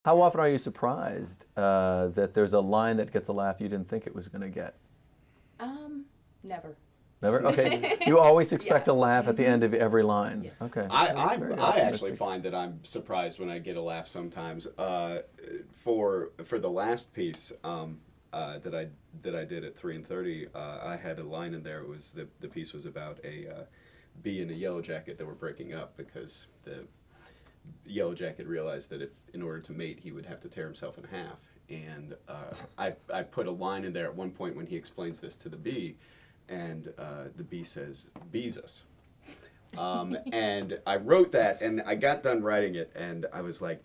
How often are you surprised that there's a line that gets a laugh you didn't think it was going to get? Never. Never? Okay. You always expect Yeah. a laugh at the end of every line. Yes. Okay. I very actually optimistic. find that I'm surprised when I get a laugh sometimes. For the last piece that I did at 3:30, I had a line in there. It was the piece was about a bee and a yellow jacket that were breaking up because the yellow jacket realized that in order to mate he would have to tear himself in half. And I put a line in there at one point when he explains this to the bee, and the bee says, "Bees us." And I wrote that, and I got done writing it, and I was like,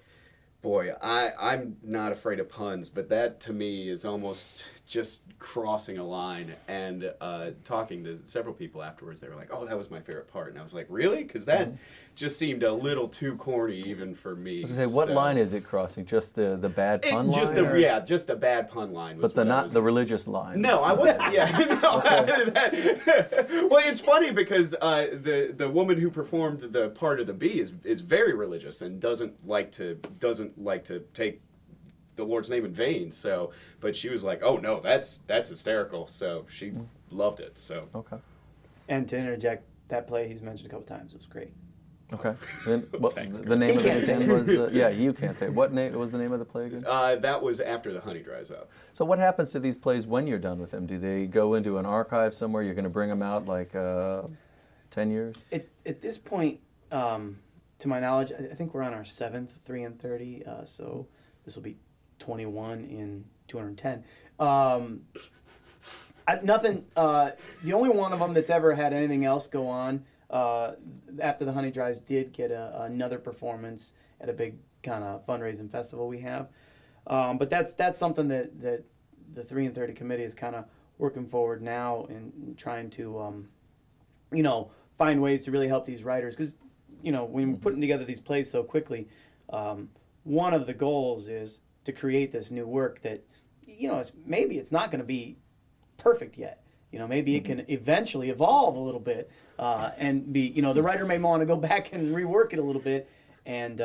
boy, I'm not afraid of puns, but that to me is almost just crossing a line. And talking to several people afterwards, they were like, "Oh, that was my favorite part." And I was like, "Really?" Because that just seemed a little too corny even for me. I was gonna say, what line is it crossing? Just the bad pun line? Just or- just the bad pun line. Was But what I not was- the religious line. No, I wasn't. Yeah, no. Well, it's funny because the woman who performed the part of the bee is very religious and doesn't like to take the Lord's name in vain. So, but she was like, "Oh no, that's hysterical." So she loved it. So Okay. And to interject, that play he's mentioned a couple times, it was great. Okay. And what, Thanks. the name He of it can't say again it. was, yeah, you can't say it. What name was the name of the play again? that was after the honey dries up. So what happens to these plays when you're done with them? Do they go into an archive somewhere? You're going to bring them out like 10 years? At this point, to my knowledge, I think we're on our 7th 3:30, so this will be 21 in 210. Nothing. The only one of them that's ever had anything else go on after the Honey Dries did get another performance at a big kind of fundraising festival we have. But that's something that the 3:30 committee is kind of working forward now and trying to find ways to really help these writers, because when we're putting together these plays so quickly, one of the goals is to create this new work that maybe it's not going to be perfect yet. Maybe it can eventually evolve a little bit and be, the writer may want to go back and rework it a little bit. And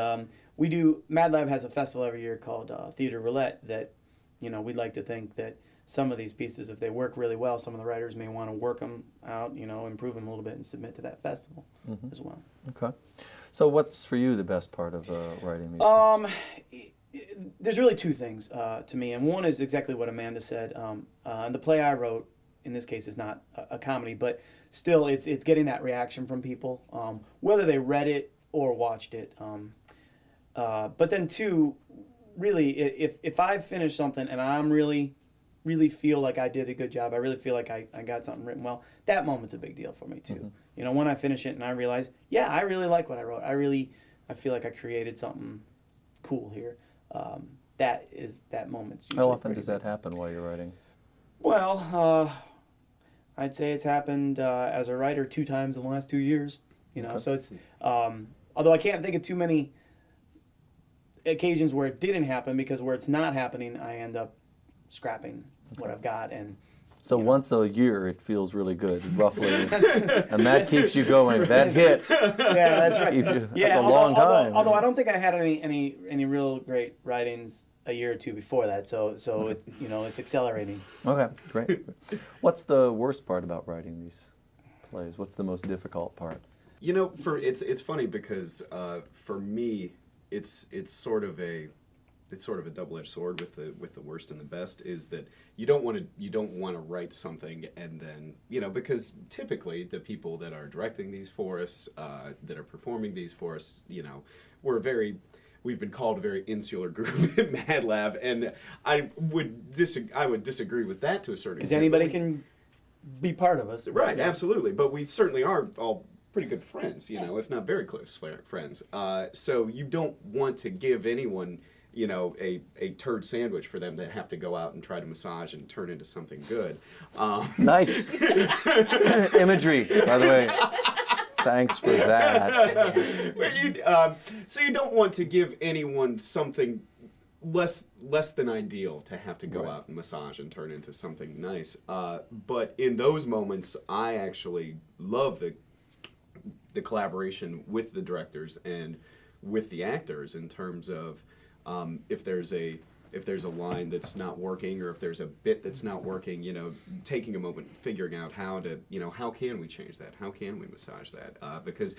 MadLab has a festival every year called Theater Roulette that, we'd like to think that some of these pieces, if they work really well, some of the writers may want to work them out, improve them a little bit and submit to that festival as well. Okay. So what's for you the best part of writing these things? There's really two things to me, and one is exactly what Amanda said. The play I wrote, in this case, is not a comedy, but still, it's getting that reaction from people, whether they read it or watched it. But then two, really, if I finish something and I'm really feel like I did a good job, I really feel like I got something written well, that moment's a big deal for me too. When I finish it and I realize, yeah, I really like what I wrote. I feel like I created something cool here. That moment's usually How often pretty does that big. happen while you're writing? Well, I'd say it's happened as a writer 2 times in the last 2 years. Okay. So it's although I can't think of too many occasions where it didn't happen, because where it's not happening, I end up scrapping what I've got. And So once a year, it feels really good, roughly, and that keeps you going. That hit, yeah, that's right. that's a long time. Although I don't think I had any real great writings a year or two before that. So it, it's accelerating. Okay, great. What's the worst part about writing these plays? What's the most difficult part? It's funny because for me, it's sort of a double-edged sword with the worst and the best, is that you don't want to write something and then because typically the people that are directing these for us, that are performing these for us, we've been called a very insular group at MadLab, and I would disagree with that to a certain extent. Because anybody can be part of us. Right, absolutely. But we certainly are all pretty good friends, if not very close friends. So you don't want to give anyone, a turd sandwich for them to have to go out and try to massage and turn into something good. Nice imagery, by the way. Thanks for that. So you don't want to give anyone something less than ideal to have to go out and massage and turn into something nice. But in those moments, I actually love the collaboration with the directors and with the actors in terms of If there's a line that's not working, or if there's a bit that's not working, taking a moment, figuring out how to, how can we change that? How can we massage that? Because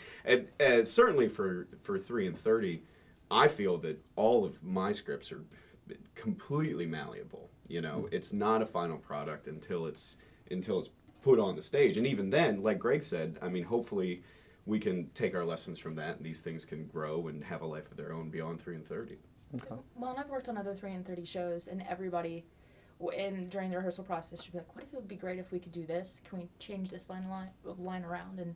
certainly for 3 and 30, I feel that all of my scripts are completely malleable. It's not a final product until it's put on the stage. And even then, like Greg said, I mean, hopefully we can take our lessons from that, and these things can grow and have a life of their own beyond 3 and 30. Okay. Well, and I've worked on other 3 and 30 shows, and everybody, during the rehearsal process, should be like, "What if it would be great if we could do this? Can we change this line around?" And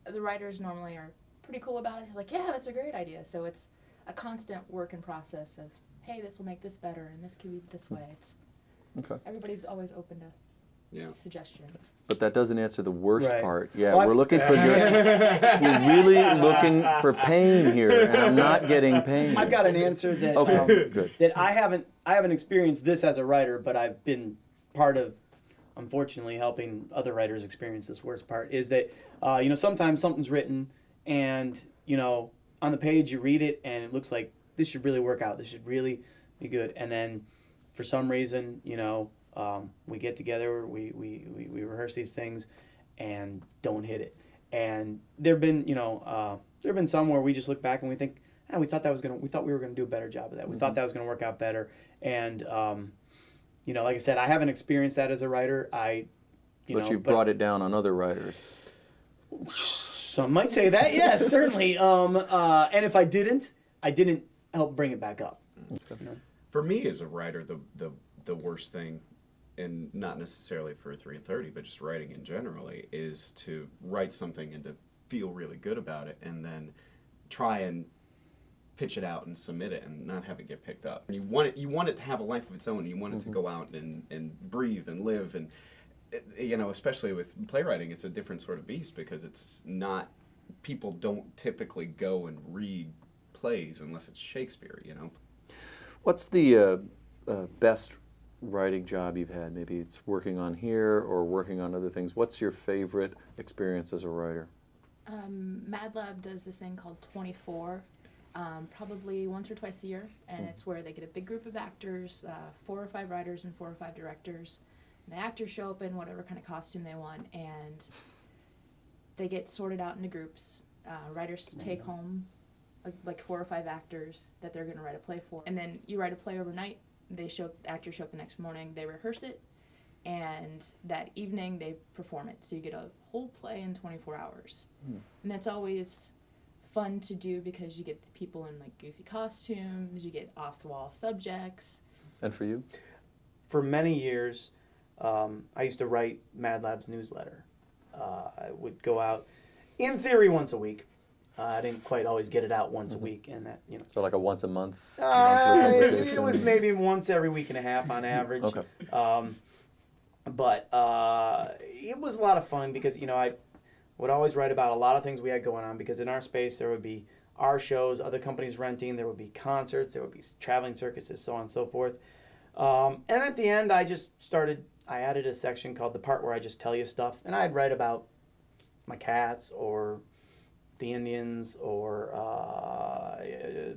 the writers normally are pretty cool about it. They're like, "Yeah, that's a great idea." So it's a constant work in process of, "Hey, this will make this better, and this could be this way." It's Okay. everybody's always open to Yeah. suggestions. But that doesn't answer the worst Right. part. Yeah, Well, we're looking for we're really looking for pain here, and I'm not getting pain. I've got an answer that Okay, good. that I haven't experienced this as a writer, but I've been part of, unfortunately, helping other writers experience this worst part. Is that sometimes something's written, and on the page you read it, and it looks like this should really work out. This should really be good, and then for some reason, we get together, we rehearse these things, and don't hit it. And there've been some where we just look back and we think, we thought we were gonna do a better job of that. We thought that was gonna work out better. And like I said, I haven't experienced that as a writer. But you brought it down on other writers. Some might say that, yes, certainly. And if I didn't help bring it back up. For me as a writer, the worst thing, and not necessarily for 3 and 30, but just writing in generally, is to write something and to feel really good about it, and then try and pitch it out and submit it and not have it get picked up. You want it to have a life of its own. You want it to go out and breathe and live, and especially with playwriting, it's a different sort of beast, because it's not, people don't typically go and read plays unless it's Shakespeare. What's the best writing job you've had? Maybe it's working on here or working on other things. What's your favorite experience as a writer? MadLab does this thing called 24, probably once or twice a year, and it's where they get a big group of actors, 4 or 5 writers and 4 or 5 directors. And the actors show up in whatever kind of costume they want, and they get sorted out into groups. Writers take home like 4 or 5 actors that they're going to write a play for, and then you write a play overnight. Actors show up the next morning, they rehearse it, and that evening they perform it. So you get a whole play in 24 hours. And that's always fun to do, because you get people in like goofy costumes, you get off-the-wall subjects. And for you? For many years, I used to write MadLab's newsletter. I would go out, in theory, once a week. I didn't quite always get it out once a week, and that So like a once a month? it was maybe once every week and a half on average. Okay. But it was a lot of fun, because I would always write about a lot of things we had going on, because in our space there would be our shows, other companies renting, there would be concerts, there would be traveling circuses, so on and so forth. And at the end I added a section called the part where I just tell you stuff, and I'd write about my cats, or the Indians, or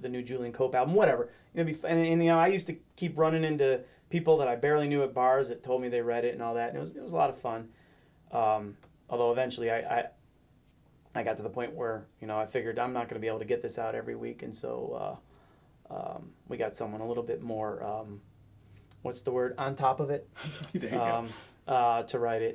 the new Julian Cope album, whatever. I used to keep running into people that I barely knew at bars that told me they read it and all that, and it was a lot of fun. Although eventually I got to the point where I figured I'm not going to be able to get this out every week, and so we got someone a little bit more what's the word, on top of it, There you go. To write it.